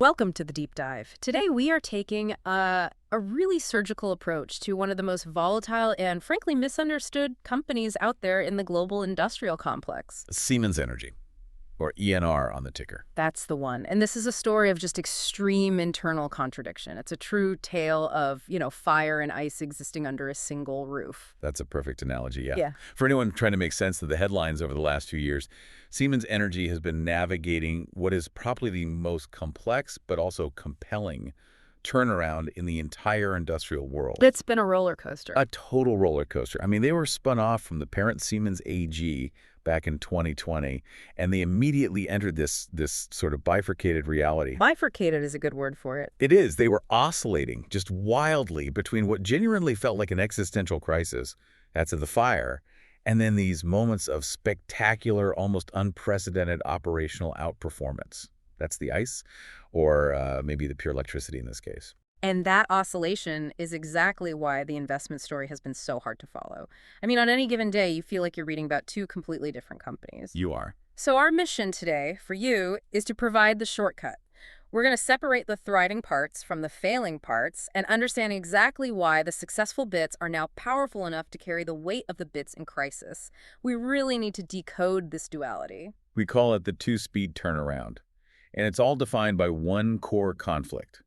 Welcome to the deep dive. Today we are taking a really surgical approach to one of the most volatile and frankly misunderstood companies out there in the global industrial complex. Siemens Energy, or ENR on the ticker. That's the one. And this is a story of just extreme internal contradiction. It's a true tale of, fire and ice existing under a single roof. That's a perfect analogy, yeah. Yeah. For anyone trying to make sense of the headlines over the last few years, Siemens Energy has been navigating what is probably the most complex but also compelling turnaround in the entire industrial world. It's been a roller coaster. A total roller coaster. I mean, they were spun off from the parent Siemens AG back in 2020, and they immediately entered this sort of bifurcated reality. Bifurcated is a good word for it. It is. They were oscillating just wildly between what genuinely felt like an existential crisis, that's of the fire, and then these moments of spectacular, almost unprecedented operational outperformance. That's the ice, or maybe the pure electricity in this case. And that oscillation is exactly why the investment story has been so hard to follow. I mean, on any given day, you feel like you're reading about two completely different companies. You are. So our mission today for you is to provide the shortcut. We're going to separate the thriving parts from the failing parts and understand exactly why the successful bits are now powerful enough to carry the weight of the bits in crisis. We really need to decode this duality. We call it the two-speed turnaround, and it's all defined by one core conflict: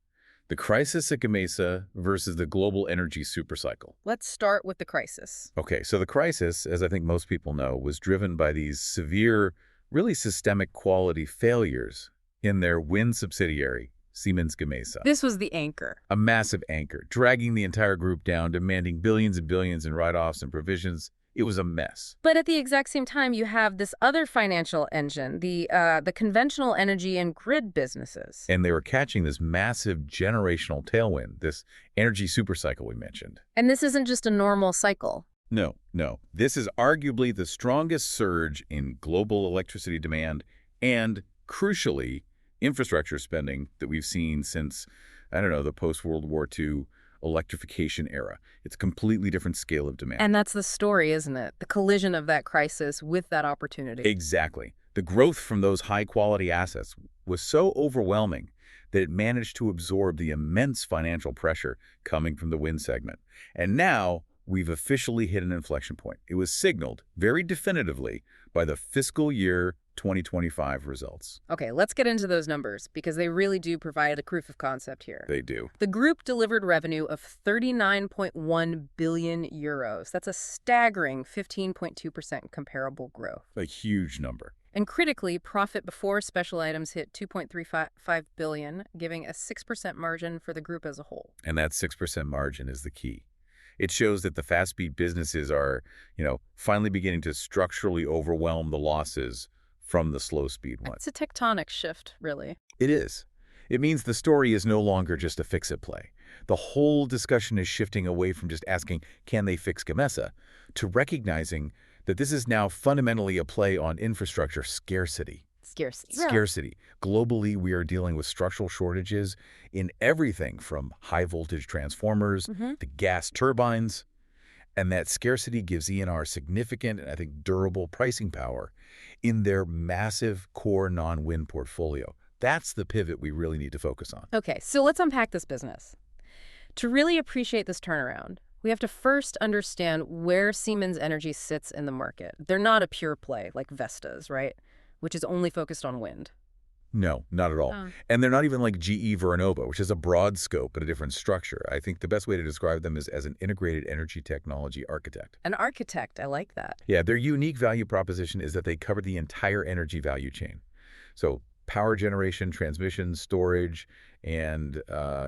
the crisis at Gamesa versus the global energy supercycle. Let's start with the crisis. Okay, so the crisis, as I think most people know, was driven by these severe, really systemic quality failures in their wind subsidiary, Siemens Gamesa. This was the anchor. A massive anchor, dragging the entire group down, demanding billions and billions in write-offs and provisions. It was a mess. But at the exact same time, you have this other financial engine, the conventional energy and grid businesses. And they were catching this massive generational tailwind, this energy supercycle we mentioned. And this isn't just a normal cycle. No. This is arguably the strongest surge in global electricity demand and, crucially, infrastructure spending that we've seen since, the post-World War II electrification era. It's a completely different scale of demand. And that's the story, isn't it? The collision of that crisis with that opportunity. Exactly. The growth from those high-quality assets was so overwhelming that it managed to absorb the immense financial pressure coming from the wind segment. And now we've officially hit an inflection point. It was signaled very definitively by the fiscal year 2025 results. Okay, let's get into those numbers because they really do provide a proof of concept here. They do. The group delivered revenue of 39.1 billion euros. That's a staggering 15.2% comparable growth. A huge number. And critically, profit before special items hit 2.35 billion, giving a 6% margin for the group as a whole. And that 6% margin is the key. It shows that the fast-speed businesses are, finally beginning to structurally overwhelm the losses from the slow-speed ones. It's a tectonic shift, really. It is. It means the story is no longer just a fix-it play. The whole discussion is shifting away from just asking, can they fix Gamesa, to recognizing that this is now fundamentally a play on infrastructure scarcity. Scarcity. Globally, we are dealing with structural shortages in everything from high-voltage transformers to gas turbines. And that scarcity gives ENR significant and, I think, durable pricing power in their massive core non-wind portfolio. That's the pivot we really need to focus on. Okay, so let's unpack this business. To really appreciate this turnaround, we have to first understand where Siemens Energy sits in the market. They're not a pure play like Vestas, right? Which is only focused on wind. No, not at all. And they're not even like GE Vernova, which is a broad scope but a different structure. I think the best way to describe them is as an integrated energy technology architect. An architect, I like that. Yeah, their unique value proposition is that they cover the entire energy value chain. So power generation, transmission, storage, and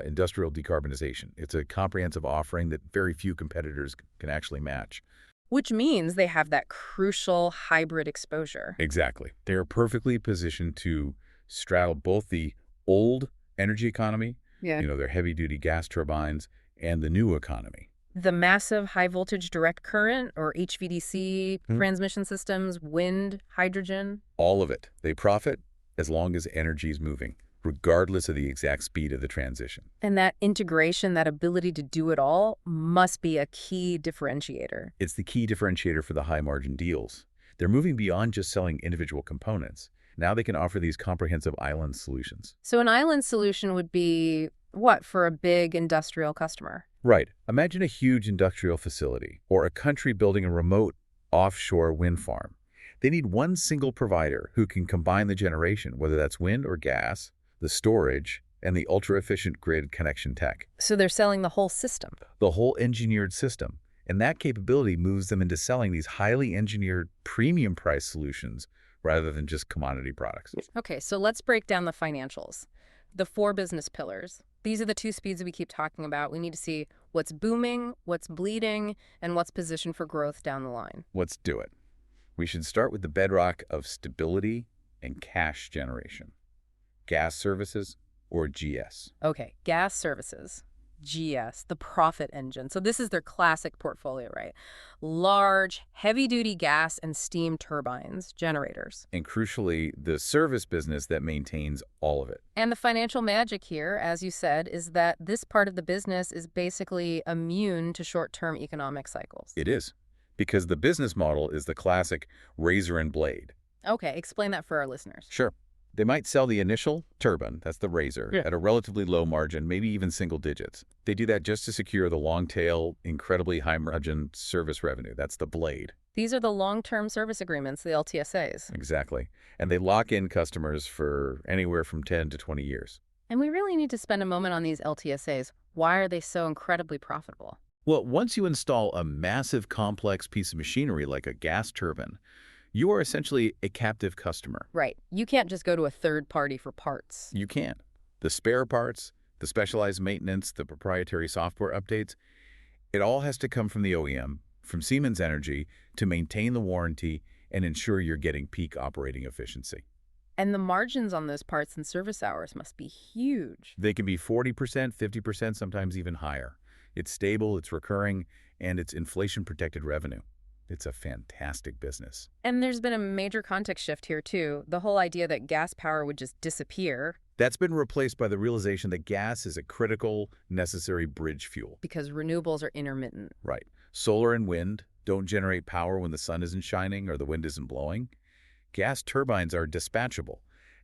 industrial decarbonization. It's a comprehensive offering that very few competitors can actually match. Which means they have that crucial hybrid exposure. Exactly. They are perfectly positioned to straddle both the old energy economy, their heavy-duty gas turbines, and the new economy. The massive high-voltage direct current, or HVDC, transmission systems, wind, hydrogen. All of it. They profit as long as energy is moving, regardless of the exact speed of the transition. And that integration, that ability to do it all, must be a key differentiator. It's the key differentiator for the high-margin deals. They're moving beyond just selling individual components. Now they can offer these comprehensive island solutions. So an island solution would be what for a big industrial customer? Right. Imagine a huge industrial facility or a country building a remote offshore wind farm. They need one single provider who can combine the generation, whether that's wind or gas, the storage, and the ultra-efficient grid connection tech. So they're selling the whole system. The whole engineered system. And that capability moves them into selling these highly engineered premium price solutions rather than just commodity products. Okay, so let's break down the financials. The 4 business pillars. These are the 2 speeds that we keep talking about. We need to see what's booming, what's bleeding, and what's positioned for growth down the line. Let's do it. We should start with the bedrock of stability and cash generation. Gas services, or GS. Okay, gas services, GS, the profit engine. So this is their classic portfolio, right? Large, heavy-duty gas and steam turbines, generators. And crucially, the service business that maintains all of it. And the financial magic here, as you said, is that this part of the business is basically immune to short-term economic cycles. It is, because the business model is the classic razor and blade. Okay, explain that for our listeners. Sure. They might sell the initial turbine, that's the razor, at a relatively low margin, maybe even single digits. They do that just to secure the long-tail, incredibly high-margin service revenue. That's the blade. These are the long-term service agreements, the LTSAs. Exactly. And they lock in customers for anywhere from 10 to 20 years. And we really need to spend a moment on these LTSAs. Why are they so incredibly profitable? Well, once you install a massive, complex piece of machinery like a gas turbine, you are essentially a captive customer. Right. You can't just go to a third party for parts. You can't. The spare parts, the specialized maintenance, the proprietary software updates, it all has to come from the OEM, from Siemens Energy, to maintain the warranty and ensure you're getting peak operating efficiency. And the margins on those parts and service hours must be huge. They can be 40%, 50%, sometimes even higher. It's stable, it's recurring, and it's inflation-protected revenue. It's a fantastic business. And there's been a major context shift here, too. The whole idea that gas power would just disappear. That's been replaced by the realization that gas is a critical, necessary bridge fuel. Because renewables are intermittent. Right. Solar and wind don't generate power when the sun isn't shining or the wind isn't blowing. Gas turbines are dispatchable.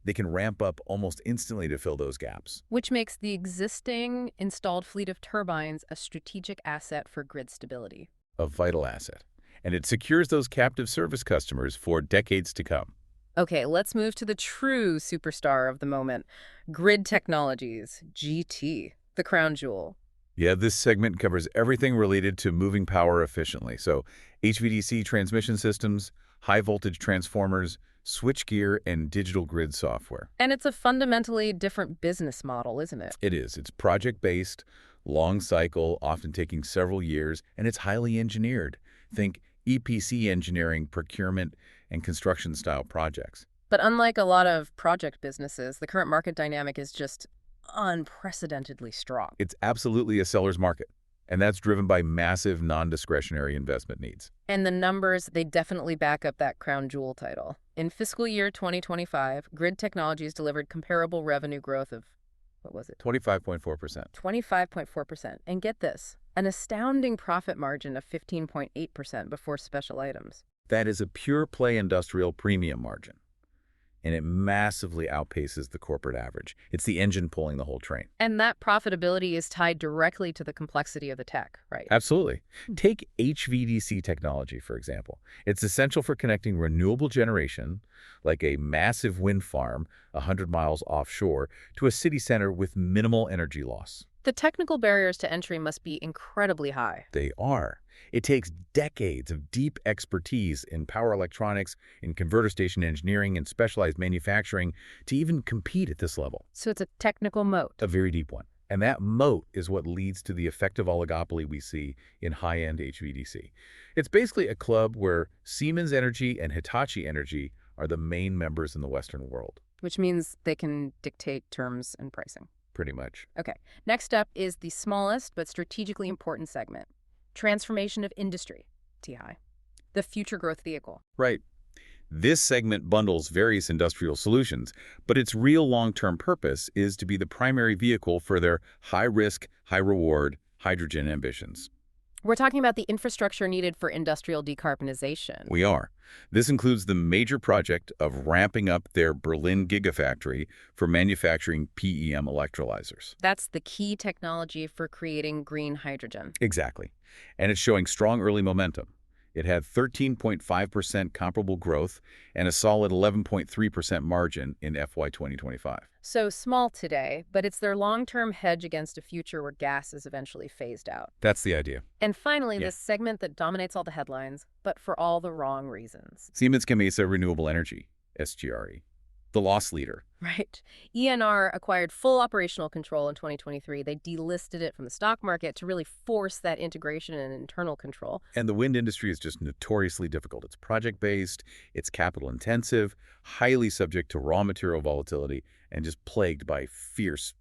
They can ramp up almost instantly to fill those gaps. Which makes the existing installed fleet of turbines a strategic asset for grid stability. A vital asset. And it secures those captive service customers for decades to come. Okay, let's move to the true superstar of the moment, Grid Technologies, GT, the crown jewel. Yeah, this segment covers everything related to moving power efficiently. So HVDC transmission systems, high-voltage transformers, switchgear, and digital grid software. And it's a fundamentally different business model, isn't it? It is. It's project-based, long cycle, often taking several years, and it's highly engineered. Think EPC engineering, procurement, and construction-style projects. But unlike a lot of project businesses, the current market dynamic is just unprecedentedly strong. It's absolutely a seller's market, and that's driven by massive non-discretionary investment needs. And the numbers, they definitely back up that crown jewel title. In fiscal year 2025, Grid Technologies delivered comparable revenue growth of, what was it? 25.4%. 25.4%. And get this, an astounding profit margin of 15.8% before special items. That is a pure play industrial premium margin, and it massively outpaces the corporate average. It's the engine pulling the whole train. And that profitability is tied directly to the complexity of the tech, right? Absolutely. Take HVDC technology, for example. It's essential for connecting renewable generation, like a massive wind farm 100 miles offshore, to a city center with minimal energy loss. The technical barriers to entry must be incredibly high. They are. It takes decades of deep expertise in power electronics, in converter station engineering, and specialized manufacturing to even compete at this level. So it's a technical moat. A very deep one. And that moat is what leads to the effective oligopoly we see in high-end HVDC. It's basically a club where Siemens Energy and Hitachi Energy are the main members in the Western world. Which means they can dictate terms and pricing. Pretty much. Okay, next up is the smallest but strategically important segment, transformation of industry, TI, the future growth vehicle. Right. This segment bundles various industrial solutions, but its real long-term purpose is to be the primary vehicle for their high-risk, high-reward hydrogen ambitions. We're talking about the infrastructure needed for industrial decarbonization. We are. This includes the major project of ramping up their Berlin gigafactory for manufacturing PEM electrolyzers. That's the key technology for creating green hydrogen. Exactly. And it's showing strong early momentum. It had 13.5% comparable growth and a solid 11.3% margin in FY 2025. So small today, but it's their long-term hedge against a future where gas is eventually phased out. That's the idea. And finally, Yeah. this segment that dominates all the headlines, but for all the wrong reasons. Siemens Gamesa Renewable Energy, SGRE, the loss leader. Right. ENR acquired full operational control in 2023. They delisted it from the stock market to really force that integration and internal control. And the wind industry is just notoriously difficult. It's project-based, it's capital-intensive, highly subject to raw material volatility, and just plagued by fierce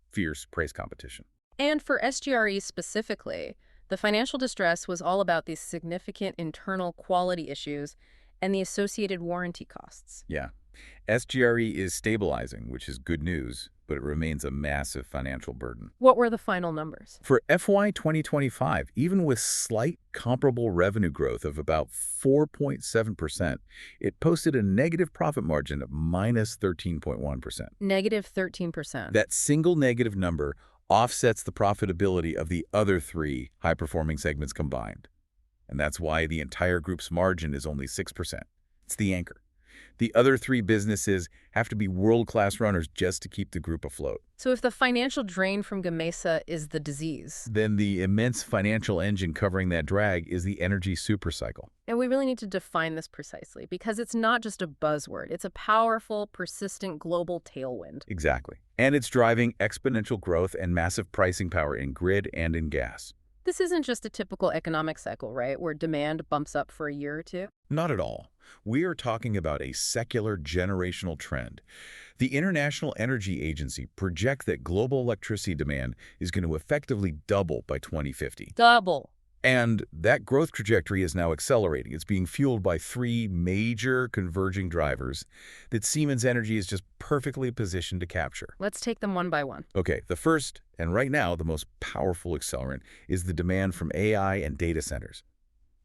price competition. And for SGRE specifically, the financial distress was all about these significant internal quality issues and the associated warranty costs. Yeah. SGRE is stabilizing, which is good news, but it remains a massive financial burden. What were the final numbers? For FY 2025, even with slight comparable revenue growth of about 4.7%, it posted a negative profit margin of minus 13.1%. Negative 13%. That single negative number offsets the profitability of the other three high-performing segments combined. And that's why the entire group's margin is only 6%. It's the anchor. The other three businesses have to be world-class runners just to keep the group afloat. So if the financial drain from Gamesa is the disease, Then the immense financial engine covering that drag is the energy supercycle. and we really need to define this precisely because it's not just a buzzword. It's a powerful, persistent global tailwind. Exactly. And it's driving exponential growth and massive pricing power in grid and in gas. This isn't just a typical economic cycle, right, where demand bumps up for a year or two. Not at all. We are talking about a secular generational trend. The International Energy Agency projects that global electricity demand is going to effectively double by 2050. Double. And that growth trajectory is now accelerating. It's being fueled by three major converging drivers that Siemens Energy is just perfectly positioned to capture. Let's take them one by one. Okay, the first, and right now the most powerful accelerant, is the demand from AI and data centers.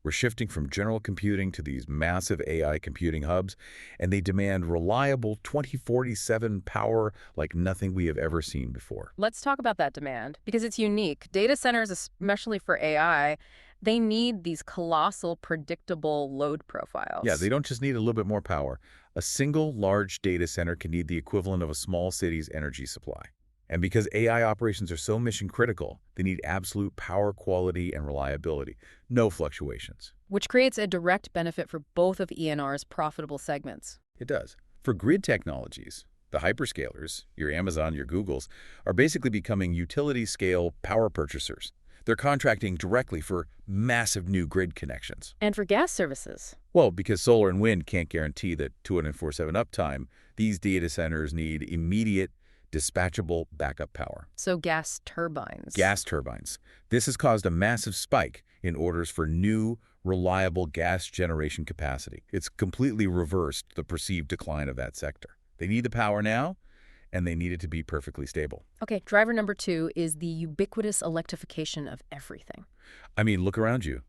We're shifting from general computing to these massive AI computing hubs, and they demand reliable 24/7 power like nothing we have ever seen before. Let's talk about that demand because it's unique. Data centers, especially for AI, they need these colossal, predictable load profiles. Yeah, they don't just need a little bit more power. A single large data center can need the equivalent of a small city's energy supply. And because AI operations are so mission critical, they need absolute power quality and reliability, no fluctuations. Which creates a direct benefit for both of ENR's profitable segments. It does. For grid technologies, the hyperscalers, your Amazon, your Googles, are basically becoming utility-scale power purchasers. They're contracting directly for massive new grid connections. And for gas services. Well, because solar and wind can't guarantee that 24/7 uptime, these data centers need immediate, dispatchable backup power. So gas turbines. Gas turbines. This has caused a massive spike in orders for new, reliable gas generation capacity. It's completely reversed the perceived decline of that sector. They need the power now, and they need it to be perfectly stable. Okay, driver number 2 is the ubiquitous electrification of everything. I mean, look around you.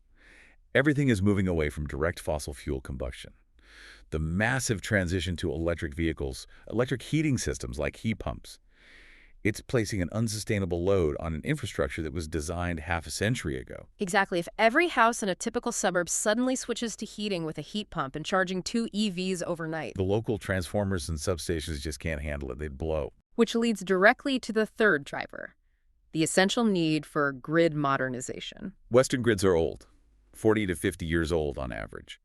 Everything is moving away from direct fossil fuel combustion. The massive transition to electric vehicles, electric heating systems like heat pumps, it's placing an unsustainable load on an infrastructure that was designed half a century ago. Exactly. If every house in a typical suburb suddenly switches to heating with a heat pump and charging 2 EVs overnight. The local transformers and substations just can't handle it. They'd blow. Which leads directly to the third driver, the essential need for grid modernization. Western grids are old, 40 to 50 years old on average.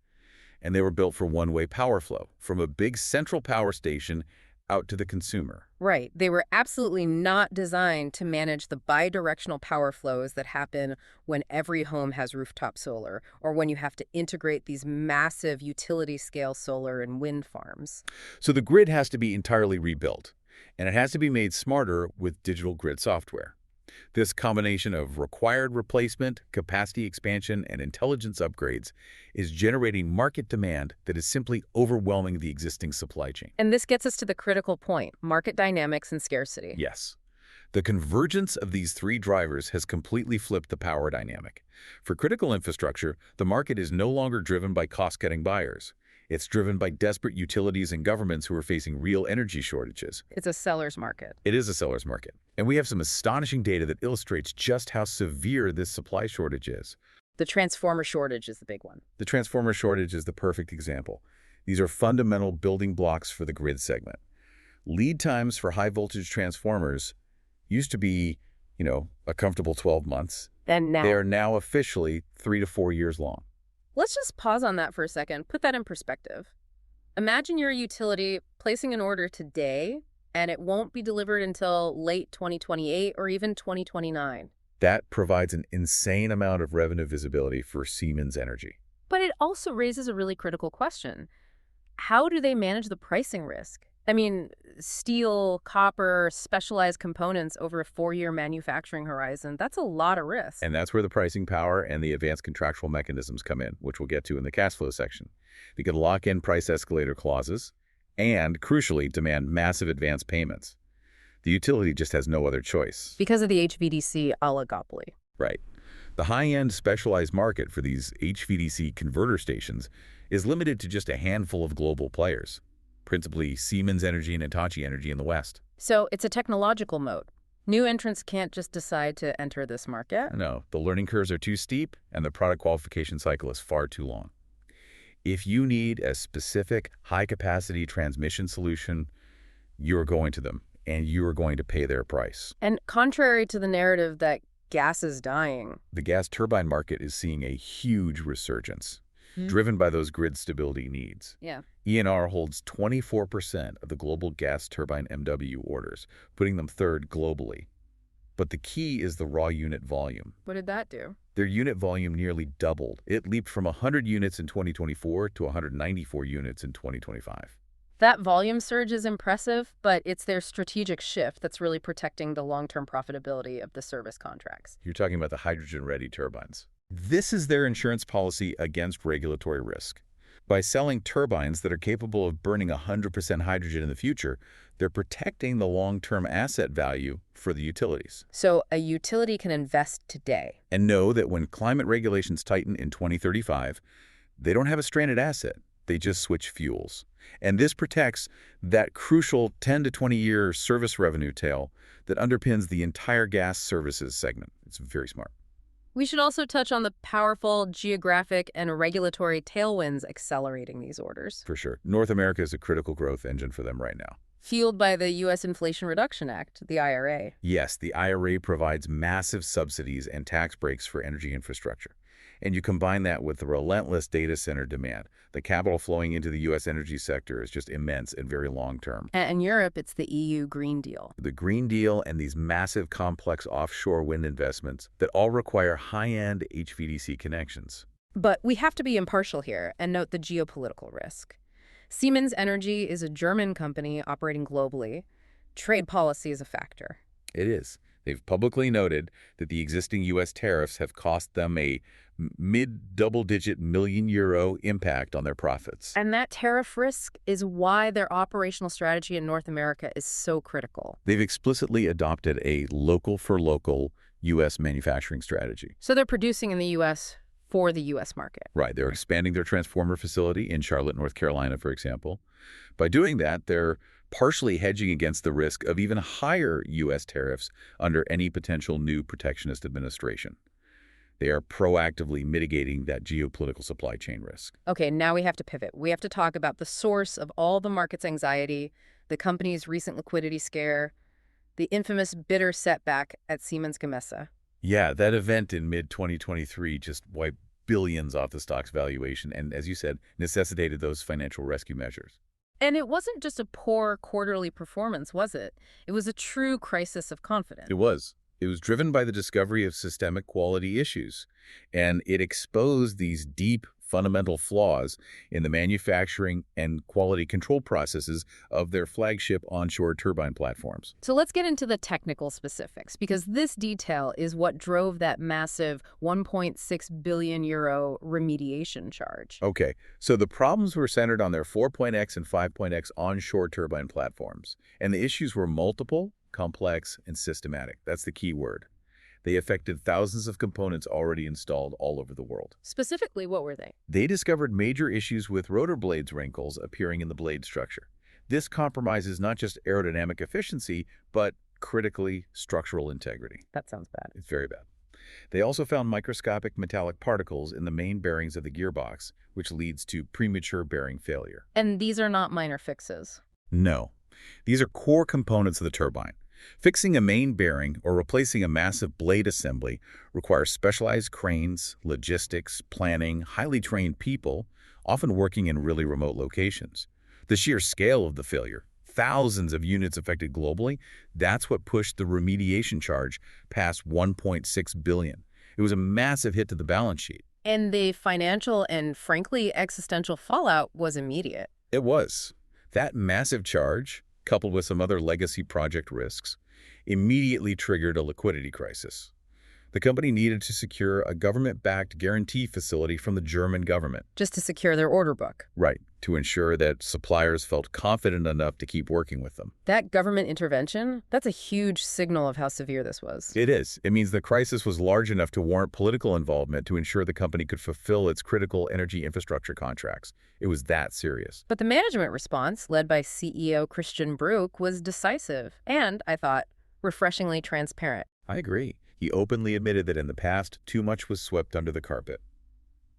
And they were built for one-way power flow, from a big central power station out to the consumer. Right. They were absolutely not designed to manage the bidirectional power flows that happen when every home has rooftop solar or when you have to integrate these massive utility-scale solar and wind farms. So the grid has to be entirely rebuilt, and it has to be made smarter with digital grid software. This combination of required replacement, capacity expansion, and intelligence upgrades is generating market demand that is simply overwhelming the existing supply chain. And this gets us to the critical point, market dynamics and scarcity. Yes. The convergence of these three drivers has completely flipped the power dynamic. For critical infrastructure, the market is no longer driven by cost-cutting buyers. It's driven by desperate utilities and governments who are facing real energy shortages. It's a seller's market. It is a seller's market. And we have some astonishing data that illustrates just how severe this supply shortage is. The transformer shortage is the big one. The transformer shortage is the perfect example. These are fundamental building blocks for the grid segment. Lead times for high-voltage transformers used to be, a comfortable 12 months. And now? They are now officially 3 to 4 years long. Let's just pause on that for a second. Put that in perspective. Imagine you're a utility placing an order today, and it won't be delivered until late 2028 or even 2029. That provides an insane amount of revenue visibility for Siemens Energy. But it also raises a really critical question. How do they manage the pricing risk? I mean, steel, copper, specialized components over a 4-year manufacturing horizon, that's a lot of risk. And that's where the pricing power and the advanced contractual mechanisms come in, which we'll get to in the cash flow section. They can lock in price escalator clauses and, crucially, demand massive advance payments. The utility just has no other choice. Because of the HVDC oligopoly. Right. The high-end specialized market for these HVDC converter stations is limited to just a handful of global players, principally Siemens Energy and Hitachi Energy in the West. So it's a technological moat. New entrants can't just decide to enter this market. No, the learning curves are too steep and the product qualification cycle is far too long. If you need a specific high-capacity transmission solution, you're going to them, and you are going to pay their price. And contrary to the narrative that gas is dying, the gas turbine market is seeing a huge resurgence, driven by those grid stability needs. Yeah. Enr holds 24% of the global gas turbine MW orders, putting them third globally. But the key is the raw unit volume. What did that do? Their unit volume nearly doubled. It leaped from 100 units in 2024 to 194 units in 2025. That volume surge is impressive, but it's their strategic shift that's really protecting the long-term profitability of the service contracts. You're talking about the hydrogen-ready turbines. This is their insurance policy against regulatory risk. By selling turbines that are capable of burning 100% hydrogen in the future, they're protecting the long-term asset value for the utilities. So a utility can invest today. And know that when climate regulations tighten in 2035, they don't have a stranded asset. They just switch fuels. And this protects that crucial 10 to 20-year service revenue tail that underpins the entire gas services segment. It's very smart. We should also touch on the powerful geographic and regulatory tailwinds accelerating these orders. For sure. North America is a critical growth engine for them right now. Fueled by the U.S. Inflation Reduction Act, the IRA. Yes, the IRA provides massive subsidies and tax breaks for energy infrastructure. And you combine that with the relentless data center demand. The capital flowing into the U.S. energy sector is just immense and very long-term. And in Europe, it's the EU Green Deal. The Green Deal and these massive complex offshore wind investments that all require high-end HVDC connections. But we have to be impartial here and note the geopolitical risk. Siemens Energy is a German company operating globally. Trade policy is a factor. It is. They've publicly noted that the existing U.S. tariffs have cost them a mid-double-digit million euro impact on their profits. And that tariff risk is why their operational strategy in North America is so critical. They've explicitly adopted a local-for-local U.S. manufacturing strategy. So they're producing in the U.S. for the U.S. market. Right. They're expanding their transformer facility in Charlotte, North Carolina, for example. By doing that, they're partially hedging against the risk of even higher U.S. tariffs under any potential new protectionist administration. They are proactively mitigating that geopolitical supply chain risk. Okay, now we have to pivot. We have to talk about the source of all the market's anxiety, the company's recent liquidity scare, the infamous bitter setback at Siemens Gamesa. Yeah, that event in mid-2023 just wiped billions off the stock's valuation and, as you said, necessitated those financial rescue measures. And it wasn't just a poor quarterly performance, was it? It was a true crisis of confidence. It was. It was driven by the discovery of systemic quality issues, and it exposed these deep fundamental flaws in the manufacturing and quality control processes of their flagship onshore turbine platforms. So let's get into the technical specifics, because this detail is what drove that massive 1.6 billion euro remediation charge. Okay, so the problems were centered on their 4.X and 5.X onshore turbine platforms, and the issues were multiple, complex, and systematic. That's the key word. They affected thousands of components already installed all over the world. Specifically, what were they? They discovered major issues with rotor blades wrinkles appearing in the blade structure. This compromises not just aerodynamic efficiency, but critically structural integrity. That sounds bad. It's very bad. They also found microscopic metallic particles in the main bearings of the gearbox, which leads to premature bearing failure. And these are not minor fixes. No. These are core components of the turbine. Fixing a main bearing or replacing a massive blade assembly requires specialized cranes, logistics, planning, highly trained people, often working in really remote locations. The sheer scale of the failure, thousands of units affected globally, that's what pushed the remediation charge past $1.6 billion. It was a massive hit to the balance sheet. And the financial and, frankly, existential fallout was immediate. It was. That massive charge, coupled with some other legacy project risks, immediately triggered a liquidity crisis. The company needed to secure a government-backed guarantee facility from the German government. Just to secure their order book. Right, to ensure that suppliers felt confident enough to keep working with them. That government intervention, that's a huge signal of how severe this was. It is. It means the crisis was large enough to warrant political involvement to ensure the company could fulfill its critical energy infrastructure contracts. It was that serious. But the management response, led by CEO Christian Bruch, was decisive and, I thought, refreshingly transparent. I agree. He openly admitted that in the past, too much was swept under the carpet.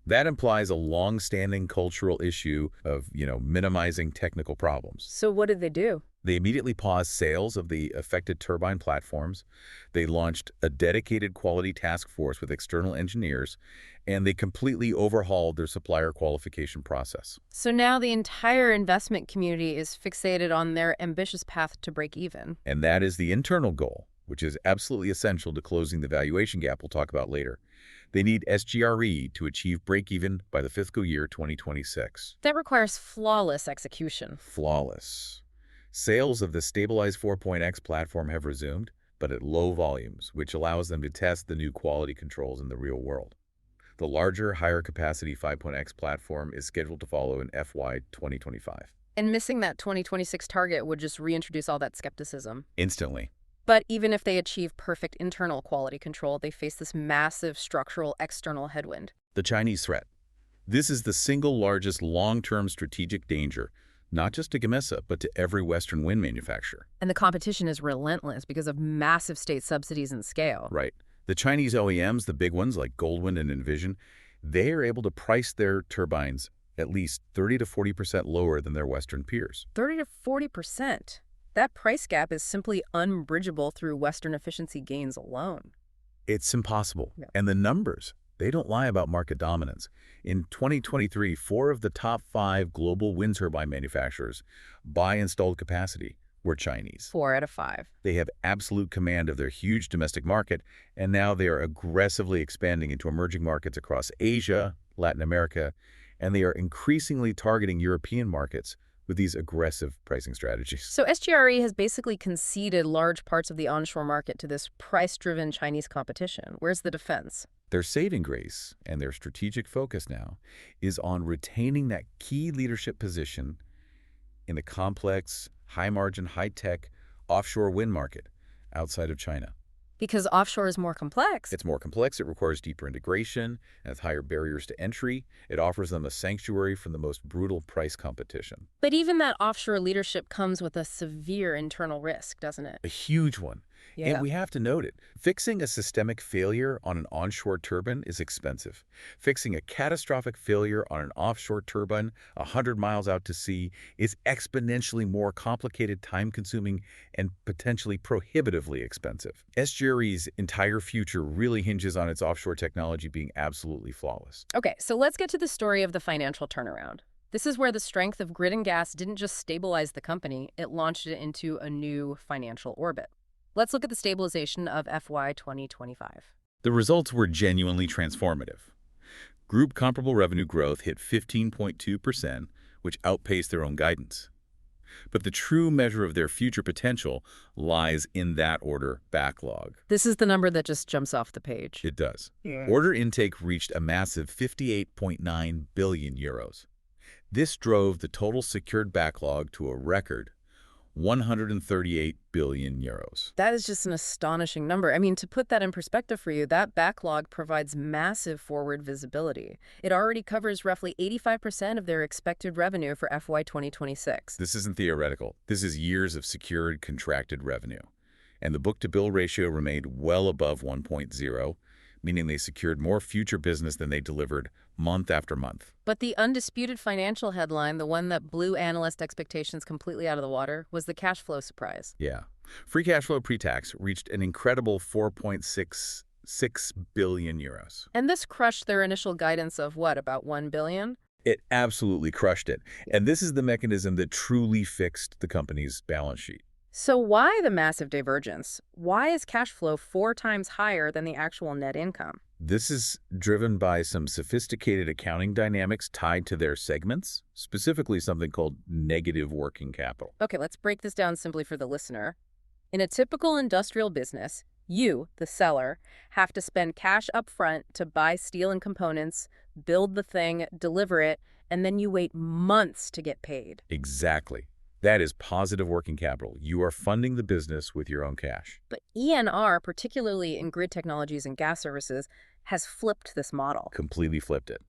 That implies a long-standing cultural issue of, minimizing technical problems. So what did they do? They immediately paused sales of the affected turbine platforms. They launched a dedicated quality task force with external engineers, and they completely overhauled their supplier qualification process. So now the entire investment community is fixated on their ambitious path to break even. And that is the internal goal, which is absolutely essential to closing the valuation gap we'll talk about later. They need SGRE to achieve break-even by the fiscal year 2026. That requires flawless execution. Flawless. Sales of the stabilized 4.X platform have resumed, but at low volumes, which allows them to test the new quality controls in the real world. The larger, higher-capacity 5.X platform is scheduled to follow in FY 2025. And missing that 2026 target would just reintroduce all that skepticism. Instantly. But even if they achieve perfect internal quality control, they face this massive structural external headwind. The Chinese threat. This is the single largest long-term strategic danger, not just to Gamesa, but to every Western wind manufacturer. And the competition is relentless because of massive state subsidies and scale. Right. The Chinese OEMs, the big ones like Goldwind and Envision, they are able to price their turbines at least 30 to 40% lower than their Western peers. 30 to 40%. That price gap is simply unbridgeable through Western efficiency gains alone. It's impossible. Yeah. And the numbers, they don't lie about market dominance. In 2023, 4 of the top 5 global wind turbine manufacturers by installed capacity were Chinese. 4 out of 5. They have absolute command of their huge domestic market, and now they are aggressively expanding into emerging markets across Asia, Latin America, and they are increasingly targeting European markets with these aggressive pricing strategies. So SGRE has basically conceded large parts of the onshore market to this price-driven Chinese competition. Where's the defense? Their saving grace and their strategic focus now is on retaining that key leadership position in the complex, high-margin, high-tech offshore wind market outside of China. Because offshore is more complex. It's more complex, it requires deeper integration, and has higher barriers to entry. It offers them a sanctuary from the most brutal price competition. But even that offshore leadership comes with a severe internal risk, doesn't it? A huge one. Yeah. And we have to note it. Fixing a systemic failure on an onshore turbine is expensive. Fixing a catastrophic failure on an offshore turbine 100 miles out to sea is exponentially more complicated, time-consuming, and potentially prohibitively expensive. SGRE's entire future really hinges on its offshore technology being absolutely flawless. Okay, so let's get to the story of the financial turnaround. This is where the strength of Grid and Gas didn't just stabilize the company, it launched it into a new financial orbit. Let's look at the stabilization of FY 2025. The results were genuinely transformative. Group comparable revenue growth hit 15.2%, which outpaced their own guidance. But the true measure of their future potential lies in that order backlog. This is the number that just jumps off the page. It does. Yeah. Order intake reached a massive 58.9 billion euros. This drove the total secured backlog to a record 138 billion euros. That is just an astonishing number. I mean, to put that in perspective for you, that backlog provides massive forward visibility. It already covers roughly 85% of their expected revenue for FY 2026. This isn't theoretical. This is years of secured contracted revenue. And the book-to-bill ratio remained well above 1.0, meaning they secured more future business than they delivered month after month. But the undisputed financial headline, the one that blew analyst expectations completely out of the water, was the cash flow surprise. Yeah. Free cash flow pre-tax reached an incredible 4.66 billion euros. And this crushed their initial guidance of what, about 1 billion? It absolutely crushed it. And this is the mechanism that truly fixed the company's balance sheet. So why the massive divergence? Why is cash flow 4 times higher than the actual net income? This is driven by some sophisticated accounting dynamics tied to their segments, specifically something called negative working capital. Okay, let's break this down simply for the listener. In a typical industrial business, you, the seller, have to spend cash up front to buy steel and components, build the thing, deliver it, and then you wait months to get paid. Exactly. That is positive working capital. You are funding the business with your own cash. But ENR, particularly in grid technologies and gas services, has flipped this model. Completely flipped it.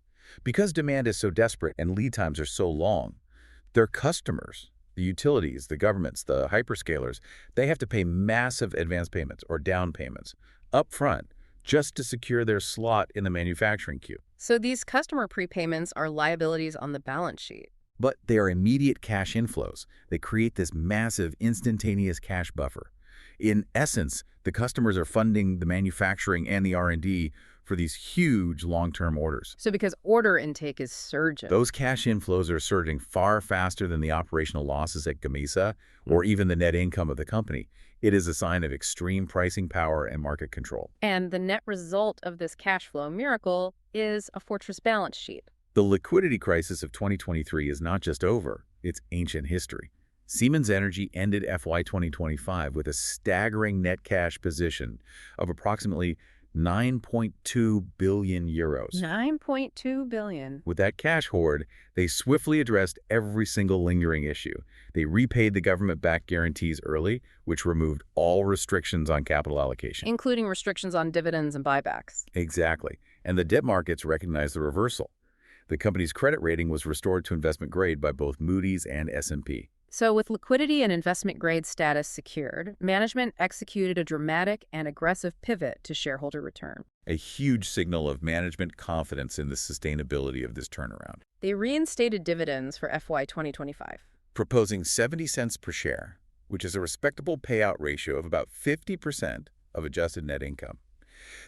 Because demand is so desperate and lead times are so long, their customers, the utilities, the governments, the hyperscalers, they have to pay massive advance payments or down payments up front just to secure their slot in the manufacturing queue. So these customer prepayments are liabilities on the balance sheet. But they are immediate cash inflows. They create this massive instantaneous cash buffer. In essence, the customers are funding the manufacturing and the R&D for these huge long-term orders. So because order intake is surging. Those cash inflows are surging far faster than the operational losses at Gamesa or even the net income of the company. It is a sign of extreme pricing power and market control. And the net result of this cash flow miracle is a fortress balance sheet. The liquidity crisis of 2023 is not just over, it's ancient history. Siemens Energy ended FY 2025 with a staggering net cash position of approximately 9.2 billion euros. 9.2 billion. With that cash hoard, they swiftly addressed every single lingering issue. They repaid the government-backed guarantees early, which removed all restrictions on capital allocation. Including restrictions on dividends and buybacks. Exactly. And the debt markets recognized the reversal. The company's credit rating was restored to investment grade by both Moody's and S&P. So with liquidity and investment grade status secured, management executed a dramatic and aggressive pivot to shareholder return. A huge signal of management confidence in the sustainability of this turnaround. They reinstated dividends for FY 2025. Proposing 70 cents per share, which is a respectable payout ratio of about 50% of adjusted net income.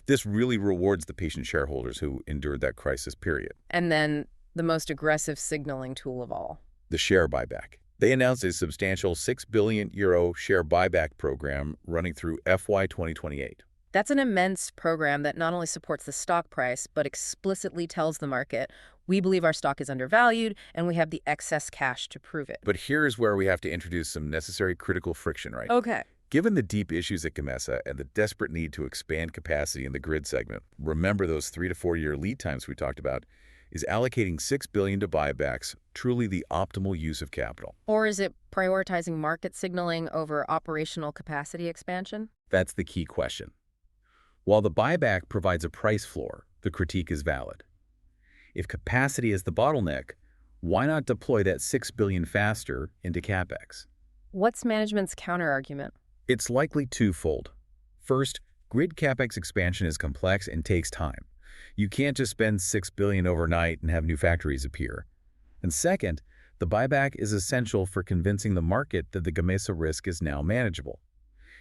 This really rewards the patient shareholders who endured that crisis period. And then the most aggressive signaling tool of all. The share buyback. They announced a substantial €6 billion share buyback program running through FY 2028. That's an immense program that not only supports the stock price, but explicitly tells the market, we believe our stock is undervalued and we have the excess cash to prove it. But here's where we have to introduce some necessary critical friction, right? Okay. Given the deep issues at Gamesa and the desperate need to expand capacity in the grid segment, remember those 3 to 4 year lead times we talked about, is allocating $6 billion to buybacks truly the optimal use of capital? Or is it prioritizing market signaling over operational capacity expansion? That's the key question. While the buyback provides a price floor, the critique is valid. If capacity is the bottleneck, why not deploy that $6 billion faster into CapEx? What's management's counterargument? It's likely twofold. First, grid CapEx expansion is complex and takes time. You can't just spend $6 billion overnight and have new factories appear. And second, the buyback is essential for convincing the market that the Gamesa risk is now manageable.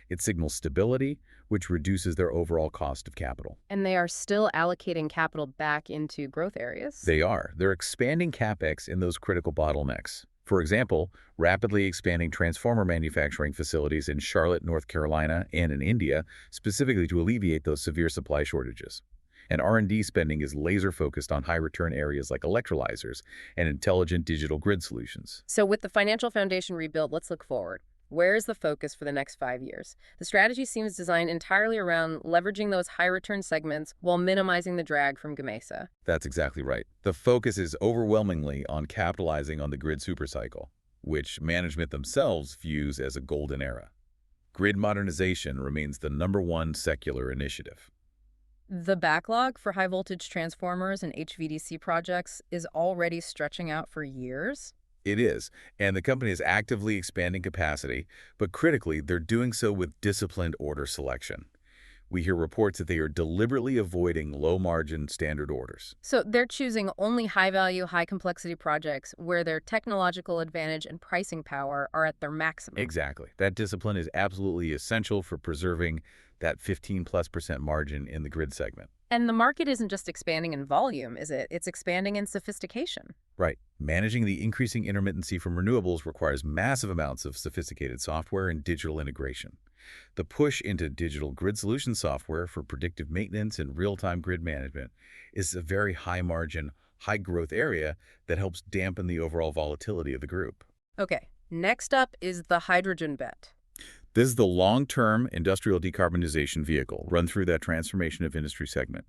It signals stability, which reduces their overall cost of capital. And they are still allocating capital back into growth areas? They are. They're expanding CapEx in those critical bottlenecks. For example, rapidly expanding transformer manufacturing facilities in Charlotte, North Carolina, and in India, specifically to alleviate those severe supply shortages. And R&D spending is laser-focused on high-return areas like electrolyzers and intelligent digital grid solutions. So with the financial foundation rebuilt, let's look forward. Where is the focus for the next 5 years? The strategy seems designed entirely around leveraging those high-return segments while minimizing the drag from Gamesa. That's exactly right. The focus is overwhelmingly on capitalizing on the grid supercycle. which management themselves views as a golden era. Grid modernization remains the #1 secular initiative. The backlog for high-voltage transformers and HVDC projects is already stretching out for years. It is, and the company is actively expanding capacity, but critically, they're doing so with disciplined order selection. We hear reports that they are deliberately avoiding low-margin standard orders. So they're choosing only high-value, high-complexity projects where their technological advantage and pricing power are at their maximum. Exactly. That discipline is absolutely essential for preserving that 15+% margin in the grid segment. And the market isn't just expanding in volume, is it? It's expanding in sophistication. Right. Managing the increasing intermittency from renewables requires massive amounts of sophisticated software and digital integration. The push into digital grid solution software for predictive maintenance and real-time grid management is a very high-margin, high-growth area that helps dampen the overall volatility of the group. Okay, next up is the hydrogen bet. This is the long-term industrial decarbonization vehicle run through that transformation of industry segment.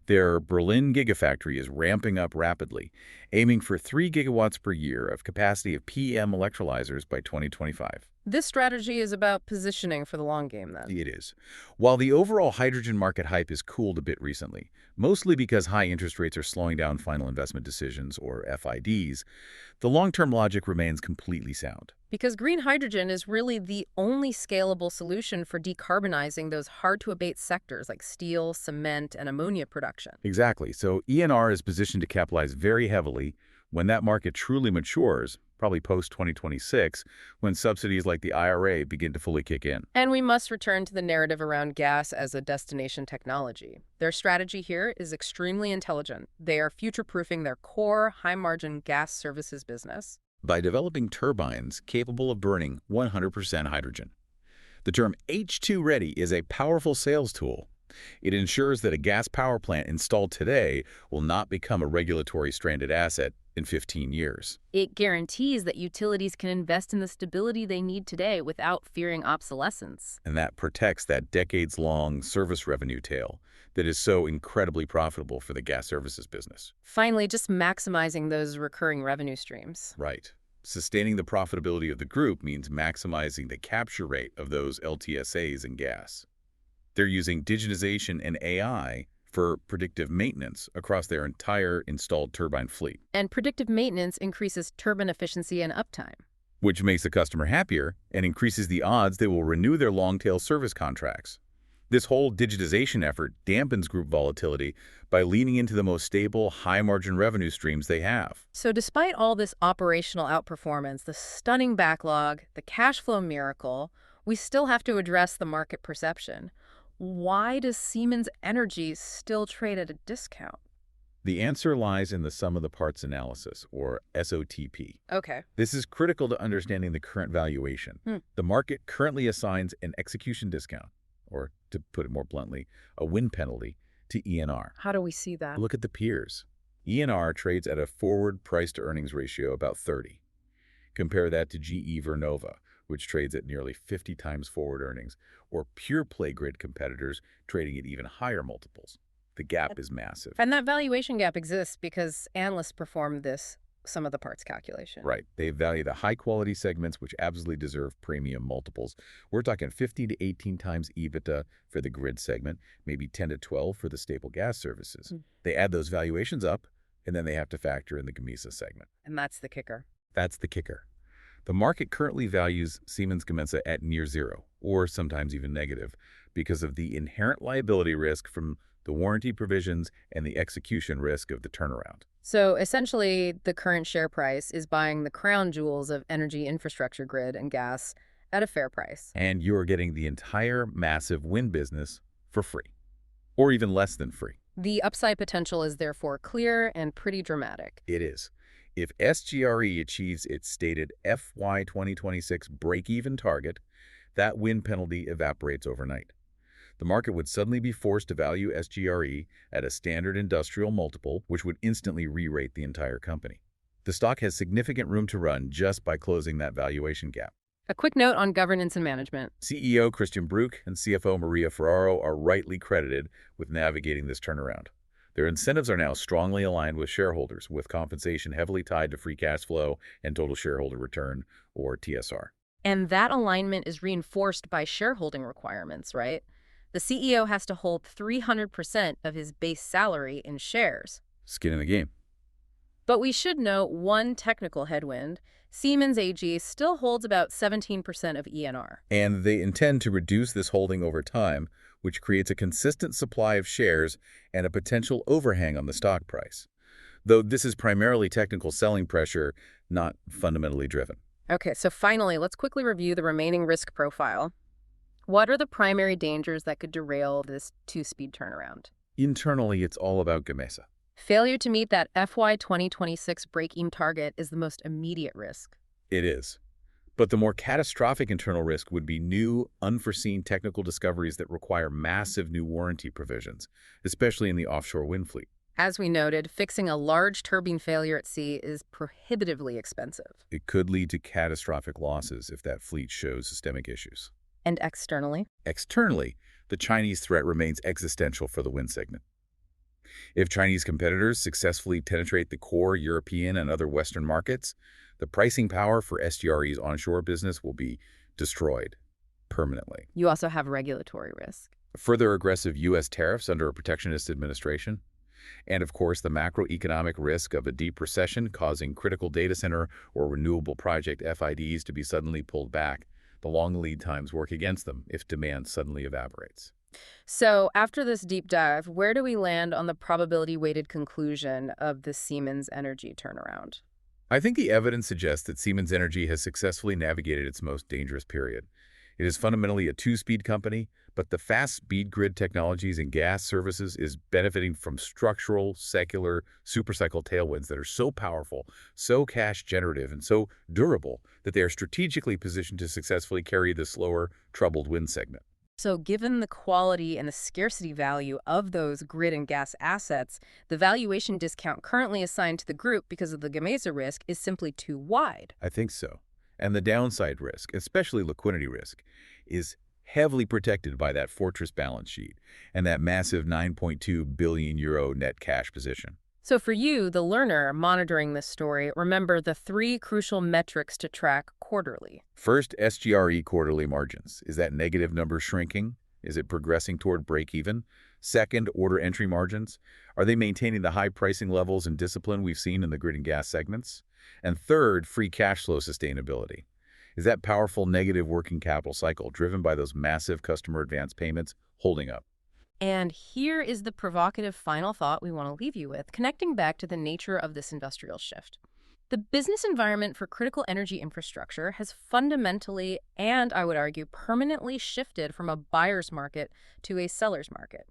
Their Berlin Gigafactory is ramping up rapidly, aiming for 3 gigawatts per year of capacity of PEM electrolyzers by 2025. This strategy is about positioning for the long game, then. It is. While the overall hydrogen market hype has cooled a bit recently, mostly because high interest rates are slowing down final investment decisions, or FIDs, the long-term logic remains completely sound. Because green hydrogen is really the only scalable solution for decarbonizing those hard-to-abate sectors like steel, cement, and ammonia production. Exactly. So ENR is positioned to capitalize very heavily when that market truly matures, probably post-2026, when subsidies like the IRA begin to fully kick in. And we must return to the narrative around gas as a destination technology. Their strategy here is extremely intelligent. They are future-proofing their core, high-margin gas services business By developing turbines capable of burning 100% hydrogen. The term H2-ready is a powerful sales tool. It ensures that a gas power plant installed today will not become a regulatory stranded asset in 15 years. It guarantees that utilities can invest in the stability they need today without fearing obsolescence. And that protects that decades-long service revenue tail that is so incredibly profitable for the gas services business. Finally, just maximizing those recurring revenue streams. Right. Sustaining the profitability of the group means maximizing the capture rate of those LTSAs in gas. They're using digitization and AI for predictive maintenance across their entire installed turbine fleet. And predictive maintenance increases turbine efficiency and uptime, Which makes the customer happier and increases the odds they will renew their long-tail service contracts. This whole digitization effort dampens group volatility by leaning into the most stable, high-margin revenue streams they have. So despite all this operational outperformance, the stunning backlog, the cash flow miracle, we still have to address the market perception. Why does Siemens Energy still trade at a discount? The answer lies in the sum of the parts analysis, or SOTP. Okay. This is critical to understanding the current valuation. The market currently assigns an execution discount, or to put it more bluntly, a win penalty, to ENR. How do we see that? Look at the peers. ENR trades at a forward price-to-earnings ratio about 30. Compare that to GE Vernova, which trades at nearly 50 times forward earnings, or pure-play grid competitors trading at even higher multiples. The gap is massive. And that valuation gap exists because analysts perform this sum of the parts calculation. Right. They value the high-quality segments, which absolutely deserve premium multiples. We're talking 15 to 18 times EBITDA for the grid segment, maybe 10 to 12 for the stable gas services. They add those valuations up, and then they have to factor in the Gamesa segment. And that's the kicker. That's the kicker. The market currently values Siemens Gamesa at near zero, or sometimes even negative, because of the inherent liability risk from the warranty provisions and the execution risk of the turnaround. So essentially, the current share price is buying the crown jewels of energy infrastructure grid and gas at a fair price. And you're getting the entire massive wind business for free, or even less than free. The upside potential is therefore clear and pretty dramatic. It is. If SGRE achieves its stated FY 2026 break-even target, that win penalty evaporates overnight. The market would suddenly be forced to value SGRE at a standard industrial multiple, which would instantly re-rate the entire company. The stock has significant room to run just by closing that valuation gap. A quick note on governance and management. CEO Christian Bruch and CFO Maria Ferraro are rightly credited with navigating this turnaround. Their incentives are now strongly aligned with shareholders, with compensation heavily tied to free cash flow and total shareholder return, or TSR. And that alignment is reinforced by shareholding requirements, right? The CEO has to hold 300% of his base salary in shares. Skin in the game. But we should note one technical headwind. Siemens AG still holds about 17% of ENR. And they intend to reduce this holding over time, which creates a consistent supply of shares and a potential overhang on the stock price. Though this is primarily technical selling pressure, not fundamentally driven. Okay, so finally, let's quickly review the remaining risk profile. What are the primary dangers that could derail this two-speed turnaround? Internally, it's all about Gamesa. Failure to meet that FY 2026 break-even target is the most immediate risk. It is. But the more catastrophic internal risk would be new, unforeseen technical discoveries that require massive new warranty provisions, especially in the offshore wind fleet. As we noted, fixing a large turbine failure at sea is prohibitively expensive. It could lead to catastrophic losses if that fleet shows systemic issues. And externally? Externally, the Chinese threat remains existential for the wind segment. If Chinese competitors successfully penetrate the core European and other Western markets, the pricing power for SGRE's onshore business will be destroyed permanently. You also have regulatory risk. Further aggressive U.S. tariffs under a protectionist administration, and of course the macroeconomic risk of a deep recession causing critical data center or renewable project FIDs to be suddenly pulled back. The long lead times work against them if demand suddenly evaporates. So after this deep dive, where do we land on the probability-weighted conclusion of the Siemens Energy turnaround? I think the evidence suggests that Siemens Energy has successfully navigated its most dangerous period. It is fundamentally a two-speed company, but the fast-speed grid technologies and gas services is benefiting from structural, secular, supercycle tailwinds that are so powerful, so cash-generative, and so durable that they are strategically positioned to successfully carry the slower, troubled wind segment. So given the quality and the scarcity value of those grid and gas assets, the valuation discount currently assigned to the group because of the Gamesa risk is simply too wide. I think so. And the downside risk, especially liquidity risk, is heavily protected by that fortress balance sheet and that massive 9.2 billion euro net cash position. So for you, the learner monitoring this story, remember the three crucial metrics to track quarterly. First, SGRE quarterly margins. Is that negative number shrinking? Is it progressing toward break-even? Second, order entry margins. Are they maintaining the high pricing levels and discipline we've seen in the grid and gas segments? And third, free cash flow sustainability. Is that powerful negative working capital cycle driven by those massive customer advance payments holding up? And here is the provocative final thought we want to leave you with, connecting back to the nature of this industrial shift. The business environment for critical energy infrastructure has fundamentally, and I would argue permanently, shifted from a buyer's market to a seller's market.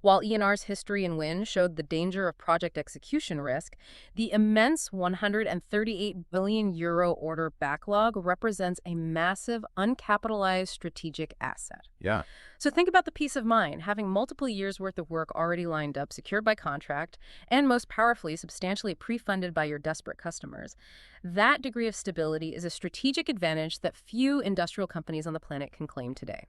While ENR's history in wind showed the danger of project execution risk, the immense 138 billion euro order backlog represents a massive, uncapitalized strategic asset. Yeah. So think about the peace of mind, having multiple years' worth of work already lined up, secured by contract, and most powerfully, substantially pre-funded by your desperate customers. That degree of stability is a strategic advantage that few industrial companies on the planet can claim today.